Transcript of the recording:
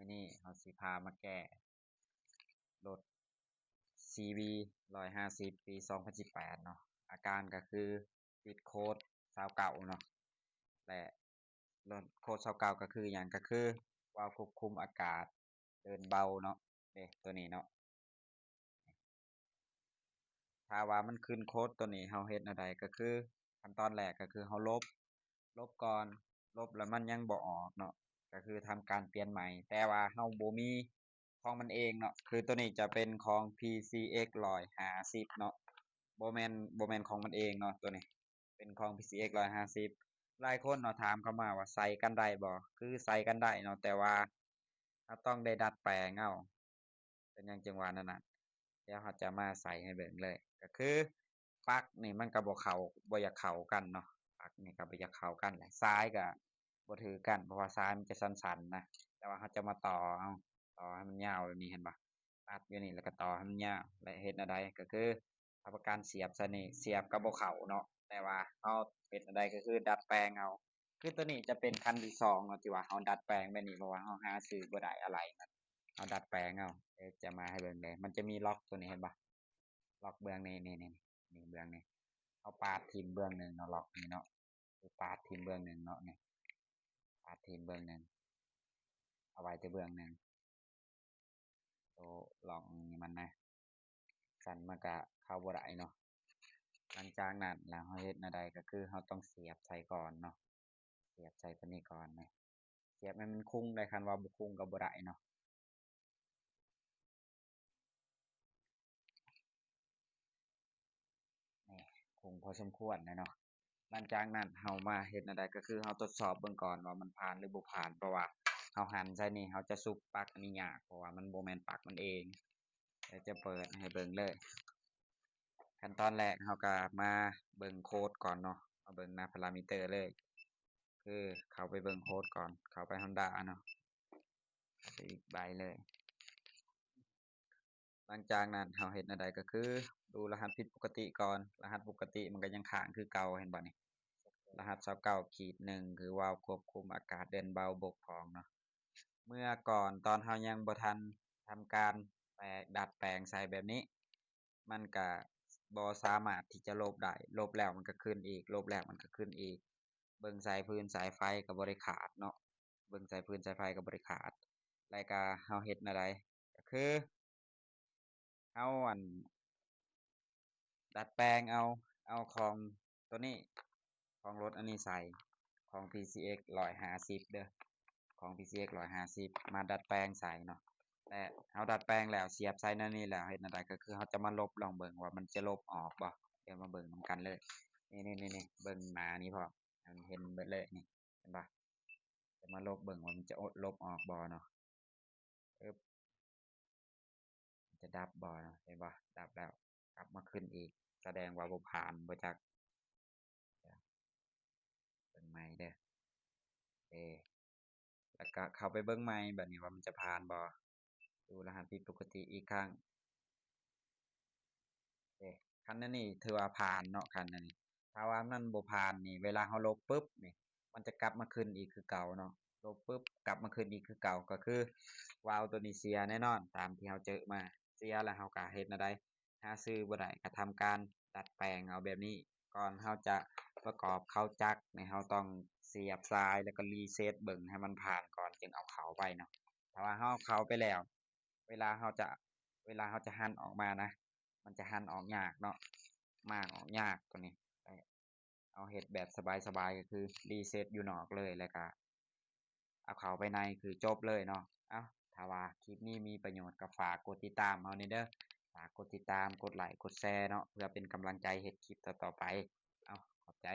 มื้อนี้เราสิพามาแก้รถ CB 150ปี2018เนาะอาการก็คือติดโค้ดชาวเก่าเนาะและรถโค้ดชาวเก่าก็คือหยังก็คือวาล์วควบคุมอากาศเดินเบาเนาะตัวนี้เนาะถ้าว่ามันขึ้นโค้ดตัวนี้เราเฮ็ดแนวใดก็คือขั้นตอนแรกก็คือเราลบก่อนลบแล้วมันยังบ่ออกเนาะก็คือทำการเปลี่ยนใหม่แต่ว่าเราบ่มีของมันเองเนาะคือตัวนี้จะเป็นของ PCX 150เนาะบ่แม่นของมันเองเนาะตัวนี้เป็นของ PCX 150หลายคนเนาะถามเข้ามาว่าใส่กันได้บ่คือใส่กันได้เนาะแต่ว่าเราต้องได้ดัดแปลงเอาเป็นหยังจังว่านั่นน่ะเดี๋ยวเราจะมาใส่ให้เบิ่งเลยก็คือปลั๊กนี่มันก็บ่อยากเข้ากันเนาะปลั๊กนี่ก็บ่อยากเข้ากันซ้ายก็บ่ถือกันเพราะว่าซ้ายมันจะสั้นๆนะแต่ว่าเราจะมาต่อให้มันยาวแบบนี้เห็นบ่ตัดอยู่นี่แล้วก็ต่อให้มันยาวและเฮ็ดแนวใดก็คือทำการเสียบใส่นี่เสียบก็บ่เข้าเนาะแต่ว่าเราเฮ็ดแนวใดก็คือดัดแปลงเอาคือตัวนี้จะเป็นคันที่2เนาะที่ว่าเราดัดแปลงแบบนี้เพราะว่าเราหาซื้อบ่ได้อะไหล่มันเราดัดแปลงเอาเดี๋ยวจะมาให้เบิ่งเลยมันจะมีล็อกตัวนี้เห็นบ่ล็อกเบื้องนี่เบื้องนี้เราปาดทิ่มเบื้องหนึ่งเนาะล็อกนี้เนาะปาดทิ่มเบื้องหนึ่งเนาะนี่ปาดทิ่มเบื้องหนึ่งเอาไว้แต่เบื้องหนึ่งตัวล็อกนี้มันนะสั่นมันก็เข้าบ่ได้เนาะหลังจากนั้นแล้วเราเฮ็ดแนวใดก็คือเราต้องเสียบใส่ก่อนเนาะเสียบใส่ตัวนี้ก่อนนะเสียบให้มันคุ้งได้คันว่าบ่คุ้งก็บ่ได้เนาะนี่คุ้งพอสมควรเลยเนาะหลังจากนั้นเรามาเฮ็ดแนวใดก็คือเราทดสอบเบิ่งก่อนว่ามันผ่านหรือบ่ผ่านเพราะว่าเราหันใส่นี่เราจะสุกปลั๊กอันนี้ยากเพราะว่ามันบ่แม่นปลั๊กมันเองเดี๋ยวจะเปิดให้เบิ่งเลยขั้นตอนแรกเราก็มาเบิ่งโค้ดก่อนเนาะมาเบิ่งหน้าพารามิเตอร์เลยคือเข้าไปเบิ่งโค้ดก่อนเข้าไป Honda เนาะเข้าไปอีกใบเลยหลังจากนั้นเราเฮ็ดแนวใดก็คือดูรหัสผิดปกติก่อนรหัสปกติมันก็ยังค้างคือเก่าเห็นบ่นี่รหัส29-1คือวาล์วควบคุมอากาศเดินเบาบกพร่องเนาะเมื่อก่อนตอนเรายังบ่ทันทำการดัดแปลงใส่แบบนี้มันก็บ่สามารถที่จะลบได้ลบแล้วมันก็ขึ้นอีกลบแล้วมันก็ขึ้นอีกเบิ่งสายพื้นสายไฟก็บ่ได้ขาดเนาะเบิ่งสายพื้นสายไฟก็บ่ได้ขาดแล้วก็เราเฮ็ดแนวใดก็คือเราดัดแปลงเอาของตัวนี้ของรถอันนี้ใส่ของ PCX 150เด้อของ PCX 150มาดัดแปลงใส่เนาะและเราดัดแปลงแล้วเสียบใส่ในนี้แล้วเฮ็ดแนวใดก็คือเราจะมาลบลองเบิ่งว่ามันจะลบออกบ่เดี๋ยวมาเบิ่งนำกันเลยนี่เบิ่งหน้านี้พร้อมให้มันเห็นเบิดเลยนี่เห็นบ่จะมาลบเบิ่งว่ามันจะลบออกบ่เนาะอึ๊บมันจะดับบ่เนาะเห็นบ่ดับแล้วกลับมาขึ้นอีกแสดงว่าบ่ผ่านบ่จักเดี๋ยวเบิ่งใหม่เด้อโอเคแล้วก็เข้าไปเบิ่งใหม่บัดนี้ว่ามันจะผ่านบ่ดูรหัสผิดปกติอีกครั้ง เด้คันอันนี้ถือว่าผ่านเนาะคันอันนี้ถ้าว่ามันบ่ผ่านนี่เวลาเราลบปึ๊บนี่มันจะกลับมาขึ้นอีกคือเก่าเนาะลบปึ๊บกลับมาขึ้นอีกคือเก่าก็คือวาล์วตัวนี้เสียแน่นอนตามที่เราเจอมาเสียแล้วเราก็เฮ็ดแนวใดหาซื้อบ่ได้ก็ทำการดัดแปลงเอาแบบนี้ก่อนเราจะประกอบเข้าจักรนี่เราต้องเสียบสายแล้วก็ reset เบิ่งให้มันผ่านก่อนจึงเอาเข้าไปเนาะถ้าว่าเราเอาเข้าไปแล้วเวลาเราจะเวลาเราจะหั่นออกมานะมันจะหั่นออกยากเนาะมากออกยากตัวนี้เอาเฮ็ดแบบสบายๆก็คือ reset อยู่นอกเลยแล้วก็เอาเข้าไปในคือจบเลยเนาะเอ้าถ้าว่าคลิปนี้มีประโยชน์ก็ฝากกดติดตามเรานี่เด้อฝากกดติดตามกดไลค์กดแชร์เนาะเพื่อเป็นกำลังใจเฮ็ดคลิปต่อๆไปเอ้าขอบใจ